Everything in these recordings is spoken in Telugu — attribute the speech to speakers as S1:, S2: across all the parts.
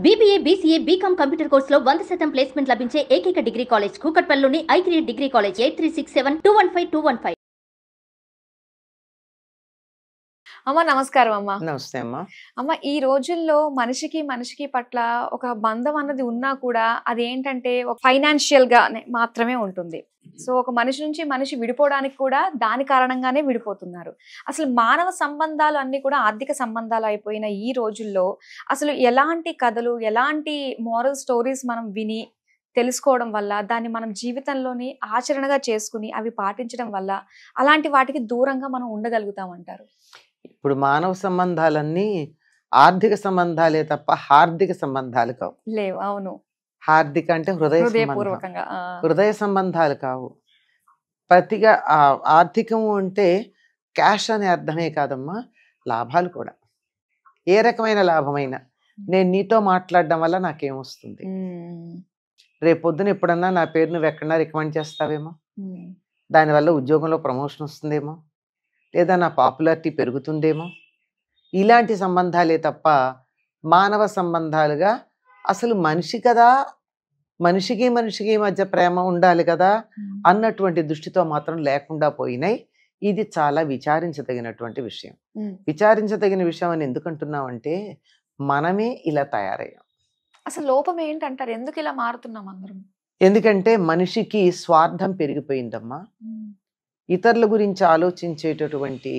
S1: BBA, BCA, BCom కంప్యూటర్ కోర్సులో 100% ప్లేస్మెంట్ లభించే ఏకైక డిగ్రీ కాలేజ్ కూకట్పల్లిలోని ఐక్రియేట్ డిగ్రీ కాలేజ్ 8367215215.
S2: అమ్మ నమస్కారం అమ్మ.
S3: నమస్తే అమ్మా.
S2: అమ్మ ఈ రోజుల్లో మనిషికి పట్ల ఒక బంధం అన్నది ఉన్నా కూడా అది ఏంటంటే ఒక ఫైనాన్షియల్ గా మాత్రమే ఉంటుంది. సో ఒక మనిషి నుంచి మనిషి విడిపోవడానికి కూడా దాని కారణంగానే విడిపోతున్నారు. అసలు మానవ సంబంధాలు అన్ని కూడా ఆర్థిక సంబంధాలు అయిపోయిన ఈ రోజుల్లో అసలు ఎలాంటి కథలు, ఎలాంటి మోరల్ స్టోరీస్ మనం విని తెలుసుకోవడం వల్ల, దాన్ని మనం జీవితంలోని ఆచరణగా చేసుకుని అవి పాటించడం వల్ల అలాంటి వాటికి దూరంగా మనం ఉండగలుగుతామంటారు?
S3: ఇప్పుడు మానవ సంబంధాలన్నీ ఆర్థిక సంబంధాలే తప్ప హార్దిక సంబంధాలు కావు.
S2: లేవు. అవును.
S3: హార్దిక అంటే
S2: హృదయపూర్వకంగా
S3: హృదయ సంబంధాలు కావు. ప్రతిగా ఆర్థికము అంటే క్యాష్ అనే అర్థమే కాదమ్మా, లాభాలు కూడా. ఏ రకమైన లాభమైనా, నేను నీతో మాట్లాడడం వల్ల నాకేమొస్తుంది, రేపొద్దున ఎప్పుడన్నా నా పేరు నువ్వు ఎక్కడన్నా రికమెండ్ చేస్తావేమో, దానివల్ల ఉద్యోగంలో ప్రమోషన్ వస్తుందేమో, లేదా నా పాపులారిటీ పెరుగుతుందేమో, ఇలాంటి సంబంధాలే తప్ప మానవ సంబంధాలుగా అసలు మనిషి కదా, మనిషికి మధ్య ప్రేమ ఉండాలి కదా అన్నటువంటి దృష్టితో మాత్రం లేకుండా పోయినాయి. ఇది చాలా విచారించదగినటువంటి విషయం. విచారించదగిన విషయం అని ఎందుకంటున్నామంటే మనమే ఇలా తయారయ్యాం.
S2: అసలు లోపం ఏంటంటారు? ఎందుకు ఇలా మారుతున్నాం అందరం?
S3: ఎందుకంటే మనిషికి స్వార్థం పెరిగిపోయిందమ్మా. ఇతరుల గురించి ఆలోచించేటటువంటి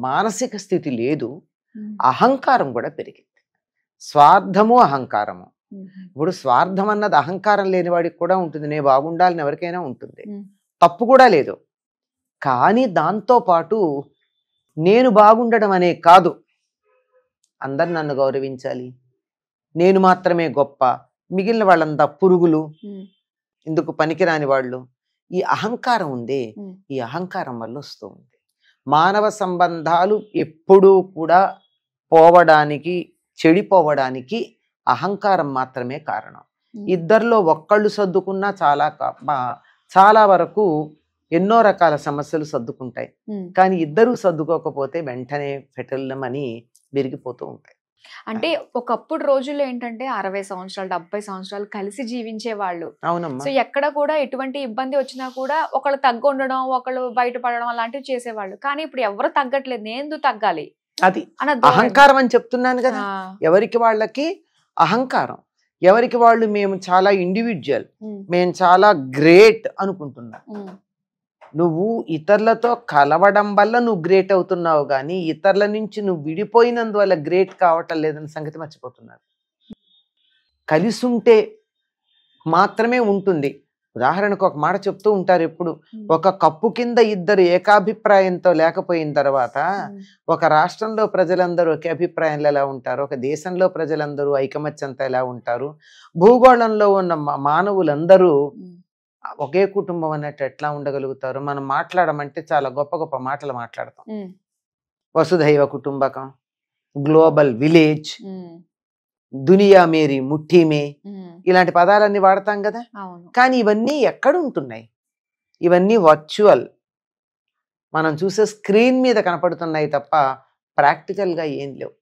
S3: మానసిక స్థితి లేదు. అహంకారం కూడా పెరిగింది. స్వార్థము అహంకారము. ఇప్పుడు స్వార్థం అన్నది అహంకారం లేని వాడికి కూడా ఉంటుంది. నేను బాగుండాలని ఎవరికైనా ఉంటుంది, తప్పు కూడా లేదు. కానీ దాంతో పాటు నేను బాగుండడం అనే కాదు, అందరు నన్ను గౌరవించాలి, నేను మాత్రమే గొప్ప, మిగిలిన వాళ్ళంతా పురుగులు, ఇందుకు పనికిరాని వాళ్ళు. ఈ అహంకారం ఉంది. ఈ అహంకారం వల్ల వస్తూ ఉంది. మానవ సంబంధాలు ఎప్పుడూ కూడా పోవడానికి, చెడిపోవడానికి అహంకారం మాత్రమే కారణం. ఇద్దరిలో ఒక్కళ్ళు సర్దుకున్నా చాలా వరకు ఎన్నో రకాల సమస్యలు సర్దుకుంటాయి. కానీ ఇద్దరూ సర్దుకోకపోతే వెంటనే ఫెటల్మని విరిగిపోతూ ఉంటాయి.
S2: అంటే ఒకప్పుడు రోజుల్లో ఏంటంటే 60 సంవత్సరాలు 70 సంవత్సరాలు కలిసి జీవించే వాళ్ళు.
S3: అవునమ్మా.
S2: సో ఎక్కడ కూడా ఎటువంటి ఇబ్బంది వచ్చినా కూడా ఒకళ్ళు తగ్గు ఉండడం, ఒకళ్ళు బయటపడడం అలాంటివి చేసేవాళ్ళు. కానీ ఇప్పుడు ఎవరు తగ్గట్లేదు. నేను తగ్గాలి,
S3: అది అహంకారం అని చెప్తున్నాను కదా. ఎవరికి వాళ్ళకి అహంకారం, ఎవరికి వాళ్ళు మేము చాలా ఇండివిజువల్, మేము చాలా గ్రేట్ అనుకుంటున్నాం. నువ్వు ఇతరులతో కలవడం వల్ల నువ్వు గ్రేట్ అవుతున్నావు, కానీ ఇతరుల నుంచి నువ్వు విడిపోయినందువల్ల గ్రేట్ కావటం లేదన్న సంగతి మర్చిపోతున్నారు. కలిసి ఉంటే మాత్రమే ఉంటుంది. ఉదాహరణకు ఒక మాట చెప్తూ ఉంటారు ఎప్పుడు, ఒక కప్పు కింద ఇద్దరు ఏకాభిప్రాయంతో లేకపోయిన తర్వాత ఒక రాష్ట్రంలో ప్రజలందరూ ఒకే అభిప్రాయంలో ఎలా ఉంటారు, ఒక దేశంలో ప్రజలందరూ ఐకమత్యంతో ఎలా ఉంటారు, భూగోళంలో ఉన్న మానవులందరూ ఒకే కుటుంబం అన్నట్టు ఎట్లా ఉండగలుగుతారు? మనం మాట్లాడమంటే చాలా గొప్ప గొప్ప మాటలు మాట్లాడతాం. వసుధైవ కుటుంబకం, గ్లోబల్ విలేజ్, దునియా మేరీ ముఠ్ఠీ మే, ఇలాంటి పదాలన్నీ వాడతాం కదా. కానీ ఇవన్నీ ఎక్కడ ఉంటున్నాయి? ఇవన్నీ వర్చువల్, మనం చూసే స్క్రీన్ మీద కనపడుతున్నాయి తప్ప ప్రాక్టికల్గా ఏం లేవు.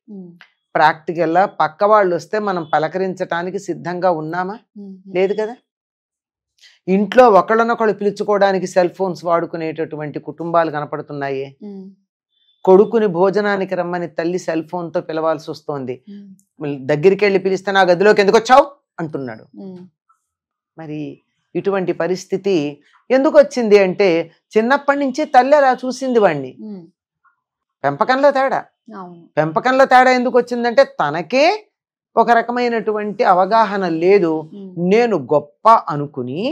S3: ప్రాక్టికల్గా పక్క వాళ్ళు వస్తే మనం పలకరించడానికి సిద్ధంగా ఉన్నామా? లేదు కదా. ఇంట్లో ఒకళ్ళనొకళ్ళు పిలుచుకోవడానికి సెల్ ఫోన్స్ వాడుకునేటటువంటి కుటుంబాలు కనపడుతున్నాయి. కొడుకుని భోజనానికి రమ్మని తల్లి సెల్ ఫోన్తో పిలవాల్సి వస్తోంది. దగ్గరికి వెళ్ళి పిలిస్తే నా గదిలోకి ఎందుకు వచ్చావు అంటున్నాడు. మరి ఇటువంటి పరిస్థితి ఎందుకు వచ్చింది అంటే చిన్నప్పటి నుంచి తల్లి అలా చూసింది వాడిని. పెంపకంలో తేడా ఎందుకు వచ్చిందంటే తనకే ఒక రకమైనటువంటి అవగాహన లేదు. నేను గొప్ప అనుకుని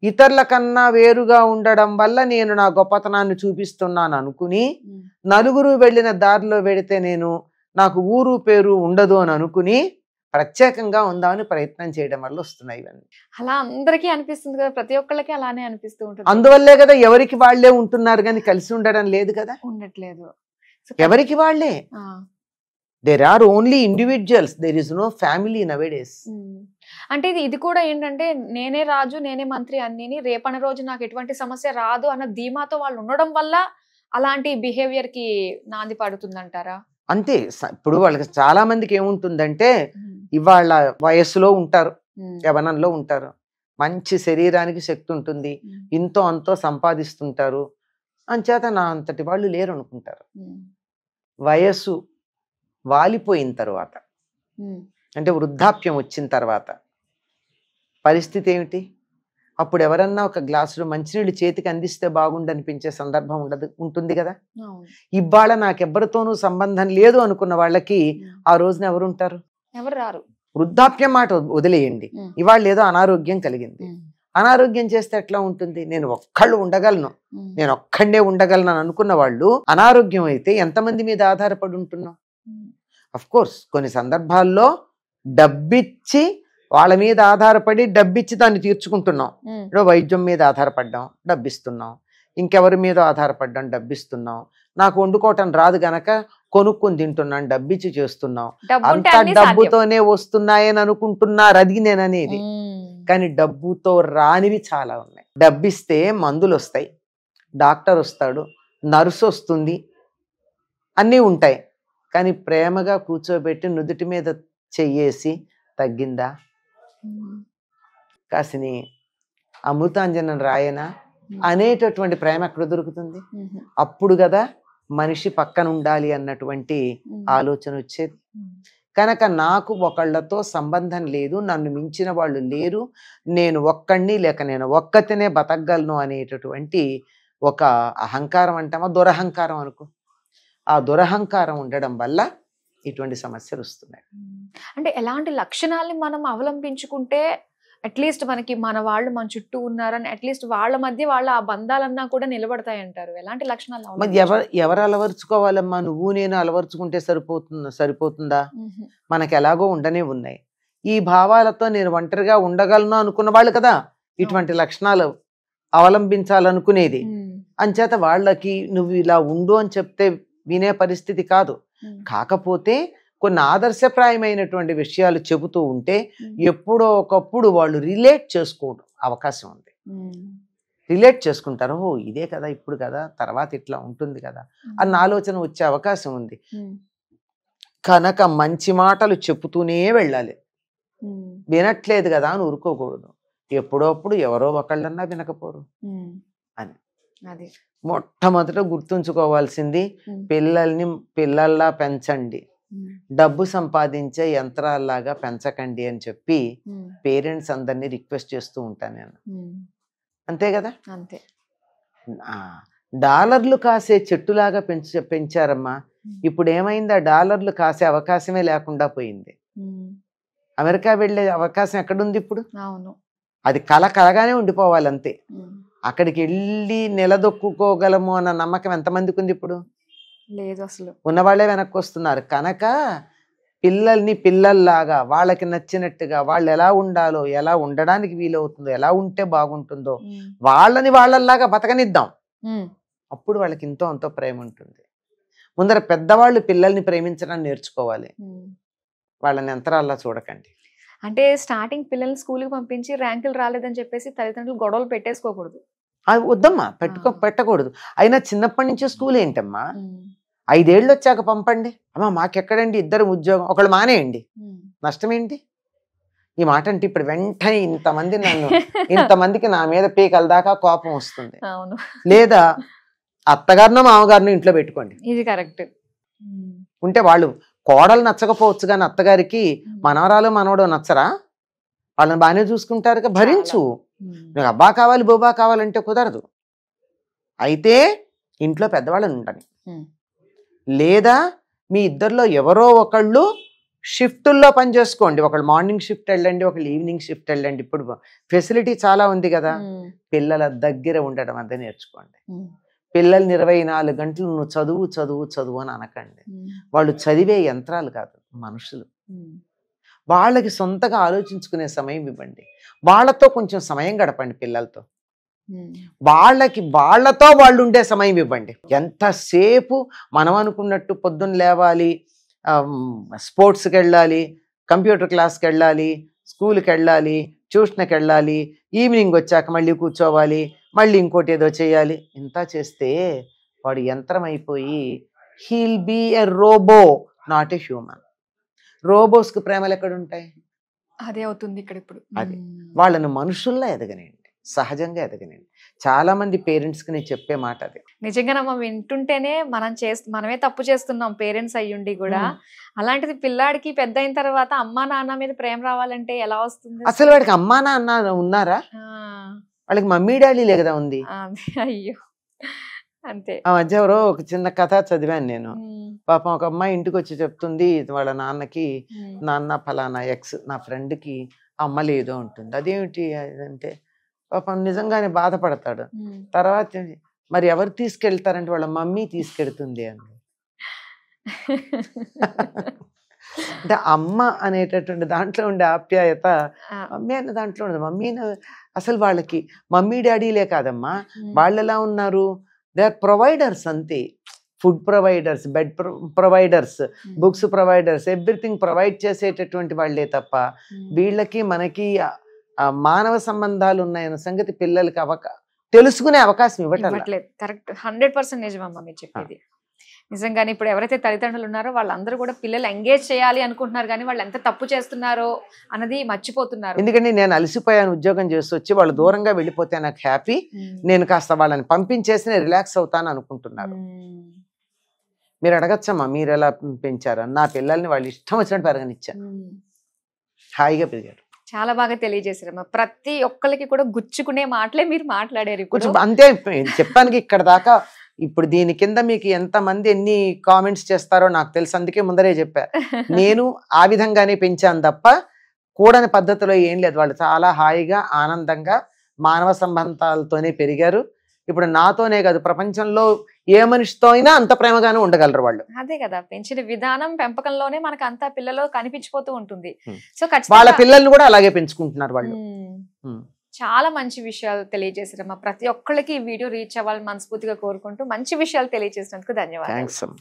S3: ఇతరుల కన్నా వేరుగా ఉండడం వల్ల నేను నా గొప్పతనాన్ని చూపిస్తున్నాను అనుకుని, నలుగురు వెళ్ళిన దారిలో వెడితే నాకు ఊరు పేరు ఉండదు అని అనుకుని ప్రత్యేకంగా ఉందామని ప్రయత్నం చేయడం వల్ల వస్తున్నాయి ఇవన్నీ.
S2: అలా అందరికీ అనిపిస్తుంది కదా, ప్రతి ఒక్కళ్ళకి అలానే అనిపిస్తూ ఉంటుంది.
S3: అందువల్లే కదా ఎవరికి వాళ్లే ఉంటున్నారు కానీ కలిసి ఉండడం లేదు కదా.
S2: ఉండట్లేదు.
S3: ఎవరికి వాళ్లే. There are only individuals. There is no family nowadays.
S2: అంటే ఇది కూడా ఏంటంటే నేనే రాజు, నేనే మంత్రి అన్ని, రేపటి రోజు నాకు ఎటువంటి సమస్య రాదు అన్న ధీమాతో వాళ్ళు ఉండడం వల్ల అలాంటి బిహేవియర్ కి నాంది పడుతుందంటారా?
S3: అంతే. ఇప్పుడు వాళ్ళకి చాలా మందికి ఏముంటుందంటే ఇవాళ వయస్సులో ఉంటారు, యవనంలో ఉంటారు, మంచి శరీరానికి శక్తి ఉంటుంది, ఇంతో అంతో సంపాదిస్తుంటారు, అంచేత నా అంతటి వాళ్ళు లేరు అనుకుంటారు. వయస్సు వాలిపోయిన తర్వాత, అంటే వృద్ధాప్యం వచ్చిన తర్వాత పరిస్థితి ఏమిటి? అప్పుడు ఎవరన్నా ఒక గ్లాసులో మంచినీళ్ళు చేతికి అందిస్తే బాగుండనిపించే సందర్భం ఉంటుంది కదా. ఇవాళ నాకెవ్వరితోనూ సంబంధం లేదు అనుకున్న వాళ్ళకి ఆ రోజున ఎవరుంటారు?
S2: ఎవరు రారు.
S3: వృద్ధాప్యం మాట వదిలేయండి, ఇవాళ ఏదో అనారోగ్యం కలిగింది, అనారోగ్యం చేస్తే ఎట్లా ఉంటుంది? నేను ఒక్కళ్ళు ఉండగలను, నేను ఒక్కడే ఉండగలను అని అనుకున్న వాళ్ళు అనారోగ్యం అయితే ఎంతమంది మీద ఆధారపడి ఉంటున్నాం? అఫ్ కోర్స్ కొన్ని సందర్భాల్లో డబ్బిచ్చి వాళ్ళ మీద ఆధారపడి డబ్బిచ్చి దాన్ని తీర్చుకుంటున్నాం. ఇప్పుడు వైద్యం మీద ఆధారపడ్డాం, డబ్బిస్తున్నాం, ఇంకెవరి మీద ఆధారపడ్డాం, డబ్బిస్తున్నాం, నాకు వండుకోవటం రాదు గనక కొనుక్కొని తింటున్నాను, డబ్బిచ్చి చేస్తున్నాం, అంతా డబ్బుతోనే వస్తున్నాయని అనుకుంటున్నారు. అది నేననేది. కానీ డబ్బుతో రానివి చాలా ఉన్నాయి. డబ్బిస్తే మందులు వస్తాయి, డాక్టర్ వస్తాడు, నర్సు వస్తుంది, అన్నీ ఉంటాయి. కానీ ప్రేమగా కూర్చోబెట్టి నుదుటి మీద చెయ్యేసి తగ్గిందా, కాసిని అమృతాంజనం రాయనా అనేటటువంటి ప్రేమ ఎక్కడ దొరుకుతుంది? అప్పుడు కదా మనిషి పక్కన ఉండాలి అన్నటువంటి ఆలోచన వచ్చేది. కనుక నాకు ఒకళ్ళతో సంబంధం లేదు, నన్ను మించిన వాళ్ళు లేరు, నేను ఒక్కడిని లేక నేను ఒక్కతినే బతకగలను అనేటటువంటి ఒక అహంకారం అంటామా, దురహంకారం అనుకో. ఆ దురహంకారం ఉండడం వల్ల ఇటువంటి సమస్యలు వస్తున్నాయి.
S2: అంటే ఎలాంటి లక్షణాలని మనం అవలంబించుకుంటే అట్లీస్ట్ మనకి మన వాళ్ళు మన చుట్టూ ఉన్నారని అట్లీస్ట్ వాళ్ళ మధ్య వాళ్ళ ఆ బంధాలన్నా కూడా నిలబడతాయి అంటారు? ఎలాంటి లక్షణాలు?
S3: ఎవరు అలవరుచుకోవాలమ్మా? నువ్వు నేను అలవరుచుకుంటే సరిపోతుందా? మనకి ఎలాగో ఉండనే ఉన్నాయి. ఈ భావాలతో నేను ఒంటరిగా ఉండగలను అనుకున్న వాళ్ళు కదా ఇటువంటి లక్షణాలు అవలంబించాలనుకునేది. అంచేత వాళ్ళకి నువ్వు ఇలా ఉండు అని చెప్తే వినే పరిస్థితి కాదు. కాకపోతే కొన్ని ఆదర్శప్రాయమైనటువంటి విషయాలు చెబుతూ ఉంటే ఎప్పుడో ఒకప్పుడు వాళ్ళు రిలేట్ చేసుకోవడం అవకాశం ఉంది. రిలేట్ చేసుకుంటారు, ఓ ఇదే కదా ఇప్పుడు కదా, తర్వాత ఇట్లా ఉంటుంది కదా అన్న ఆలోచన వచ్చే అవకాశం ఉంది. కనుక మంచి మాటలు చెబుతూనే వెళ్ళాలి, వినట్లేదు కదా అని ఊరుకోకూడదు. ఎప్పుడోప్పుడు ఎవరో ఒకళ్ళన్నా వినకపోరు అని. మొట్టమొదట గుర్తుంచుకోవాల్సింది, పిల్లల్ని పిల్లల్లా పెంచండి, డబ్బు సంపాదించే యంత్రాల్లాగా పెంచకండి అని చెప్పి పేరెంట్స్ అందరినీ రిక్వెస్ట్ చేస్తూ ఉంటాను నేను. అంతే కదా.
S2: అంతే.
S3: డాలర్లు కాసే చెట్టులాగా పెంచారమ్మా. ఇప్పుడు ఏమైంది? ఆ డాలర్లు కాసే అవకాశమే లేకుండా పోయింది. అమెరికా వెళ్ళే అవకాశం ఎక్కడుంది ఇప్పుడు? అది కలగానే ఉండిపోవాలి అంతే. అక్కడికి వెళ్ళి నిలదొక్కుకోగలము అన్న నమ్మకం ఎంతమందికి ఉంది ఇప్పుడు?
S2: లేదు అసలు.
S3: ఉన్నవాళ్లే వెనక్కి వస్తున్నారు. కనుక పిల్లల్ని పిల్లల్లాగా వాళ్ళకి నచ్చినట్టుగా వాళ్ళు ఎలా ఉండాలో, ఎలా ఉండడానికి వీలవుతుందో, ఎలా ఉంటే బాగుంటుందో వాళ్ళని వాళ్ళల్లాగా బతకనిద్దాం. అప్పుడు వాళ్ళకి ఇంతో అంతో ప్రేమ ఉంటుంది. ముందర పెద్దవాళ్ళు పిల్లల్ని ప్రేమించడం నేర్చుకోవాలి, వాళ్ళని యంత్రాల్లా చూడకండి.
S2: అంటే స్టార్టింగ్ పిల్లల్ని స్కూల్కి పంపించి ర్యాంకులు రాలేదని చెప్పేసి తల్లిదండ్రులు గొడవలు పెట్టేసుకోకూడదు.
S3: అది వద్దమ్మా, పెట్టకూడదు. అయినా చిన్నప్పటి నుంచి స్కూల్ ఏంటమ్మా, 5 ఏళ్ళు వచ్చాక పంపండి. అమ్మా మాకెక్కడండి, ఇద్దరు ఉద్యోగం, ఒకళ్ళు మానేయండి, నష్టం ఏంటి? ఈ మాట అంటే ఇప్పుడు వెంటనే ఇంతమందికి నా మీద పీకల దాకా కోపం వస్తుంది. లేదా అత్తగారినో మామగారినో ఇంట్లో పెట్టుకోండి.
S2: ఇది కరెక్ట్.
S3: ఉంటే వాళ్ళు కోడలు నచ్చకపోవచ్చు కానీ అత్తగారికి మనవరాలు మనవడు నచ్చరా? వాళ్ళని బాగానే చూసుకుంటారు, భరించు. నీకు అబ్బా కావాలి బొబ్బా కావాలంటే కుదరదు. అయితే ఇంట్లో పెద్దవాళ్ళని ఉండని, లేదా మీ ఇద్దరిలో ఎవరో ఒకళ్ళు షిఫ్టుల్లో పని చేసుకోండి. ఒకళ్ళు మార్నింగ్ షిఫ్ట్ వెళ్ళండి, ఒకళ్ళు ఈవినింగ్ షిఫ్ట్ వెళ్ళండి. ఇప్పుడు ఫెసిలిటీ చాలా ఉంది కదా. పిల్లల దగ్గర ఉండడం అంతా నేర్చుకోండి. పిల్లల్ని 24 గంటలు నువ్వు చదువు చదువు చదువు అని అనకండి. వాళ్ళు చదివే యంత్రాలు కాదు, మనుషులు. వాళ్ళకి సొంతగా ఆలోచించుకునే సమయం ఇవ్వండి. వాళ్ళతో కొంచెం సమయం గడపండి. పిల్లలతో వాళ్ళతో వాళ్ళు ఉండే సమయం ఇవ్వండి. ఎంతసేపు మనం అనుకున్నట్టు పొద్దున్న లేవాలి, స్పోర్ట్స్కి వెళ్ళాలి, కంప్యూటర్ క్లాస్కి వెళ్ళాలి, స్కూల్కి వెళ్ళాలి, ట్యూషన్కి వెళ్ళాలి, ఈవినింగ్ వచ్చాక మళ్ళీ కూర్చోవాలి, మళ్ళీ ఇంకోటి ఏదో చేయాలి. ఇంత చేస్తే వాడు యంత్రం అయిపోయి he'll be a robot, not a human. రోబోస్కి ప్రేమలు ఎక్కడ ఉంటాయి?
S2: అదే అవుతుంది ఇక్కడ ఇప్పుడు.
S3: అది వాళ్ళను మనుషుల్లా ఎదగనండి, సహజంగా ఎదగనండి. చాలా మంది పేరెంట్స్కి నేను చెప్పే మాట అది.
S2: నిజంగానమ్మా, వింటుంటేనే మనమే తప్పు చేస్తున్నాం పేరెంట్స్ అయ్యుండి కూడా. అలాంటిది పిల్లాడికి పెద్ద అయిన తర్వాత అమ్మా నాన్న మీద ప్రేమ రావాలంటే ఎలా వస్తుంది?
S3: అసలు వాడికి అమ్మా నాన్న ఉన్నారా? వాళ్ళకి మమ్మీ డాడీలే కదా ఉంది.
S2: అయ్యో, అంతే.
S3: ఆ మధ్య ఎవరో ఒక చిన్న కథ చదివాను నేను. పాపం ఒక అమ్మాయి ఇంటికి వచ్చి చెప్తుంది వాళ్ళ నాన్నకి, నాన్న ఫలానా ఎక్స్ నా ఫ్రెండ్కి అమ్మ లేదు ఉంటుంది. అదేమిటి అంటే పాపం నిజంగానే బాధపడతాడు. తర్వాత మరి ఎవరు తీసుకెళ్తారంటే వాళ్ళ మమ్మీ తీసుకెళ్తుంది అంది. అంటే అమ్మ అనేటటువంటి దాంట్లో ఉండే ఆప్యాయత మమ్మీ అనే దాంట్లో ఉండదు. మమ్మీ అసలు వాళ్ళకి మమ్మీ డాడీలే కాదమ్మా, వాళ్ళు ఎలా ఉన్నారు, దే ఆర్ ప్రొవైడర్స్ అంతే. Food providers, bed providers, books providers, everything provide చేసేటటువంటి వాళ్ళే తప్ప వీళ్ళకి మనకి మానవ సంబంధాలు ఉన్నాయన్న సంగతి పిల్లలకి తెలుసుకునే అవకాశం ఇవ్వట్లేదు.
S2: కరెక్ట్, 100% నిజమమ్మా మీరు చెప్పేది. నిజంగానే ఇప్పుడు ఎవరైతే తల్లిదండ్రులు ఉన్నారో వాళ్ళందరూ కూడా పిల్లలు ఎంగేజ్ చేయాలి అనుకుంటున్నారు, కానీ వాళ్ళు ఎంత తప్పు చేస్తున్నారో అన్నది మర్చిపోతున్నారు.
S3: ఎందుకంటే నేను అలసిపోయాను ఉద్యోగం చేసి వచ్చి, వాళ్ళు దూరంగా వెళ్ళిపోతే నాకు హ్యాపీ, నేను కాస్త వాళ్ళని పంపించేసి నేను రిలాక్స్ అవుతాను అనుకుంటున్నారు. మీరు అడగచ్చమ్మా మీరు ఎలా పెంచారు? నా పిల్లల్ని వాళ్ళు ఇష్టం వచ్చినట్టు పెరగనిచ్చాను, హాయిగా పెరిగారు.
S2: చాలా బాగా తెలియజేశారమ్మా. ప్రతి ఒక్కరికి కూడా గుచ్చుకునే మాటలే మీరు మాట్లాడారు.
S3: కొంచెం అంతే చెప్పానికి ఇక్కడ దాకా. ఇప్పుడు దీని కింద మీకు ఎంతమంది ఎన్ని కామెంట్స్ చేస్తారో నాకు తెలుసు, అందుకే ముందరే చెప్పా. నేను ఆ విధంగానే పెంచాను తప్ప కూడని పద్ధతిలో ఏం లేదు. వాళ్ళు చాలా హాయిగా ఆనందంగా మానవ సంబంధాలతోనే పెరిగారు. ఇప్పుడు నాతోనే కాదు, ప్రపంచంలో ఏ మనిషితో అయినా అంత ప్రేమగానే ఉండగలరు వాళ్ళు.
S2: అదే కదా, పెంచిన విధానం పెంపకంలోనే మనకు అంతా పిల్లలో కనిపించిపోతూ ఉంటుంది. సో
S3: వాళ్ళ పిల్లల్ని కూడా అలాగే పెంచుకుంటున్నారు వాళ్ళు.
S2: చాలా మంచి విషయాలు తెలియజేశారమ్మా. ప్రతి ఒక్కళ్ళకి ఈ వీడియో రీచ్ అవ్వాలని మనస్ఫూర్తిగా కోరుకుంటూ మంచి విషయాలు తెలియజేసినందుకు ధన్యవాదాలు.
S3: థాంక్స్ అమ్మా.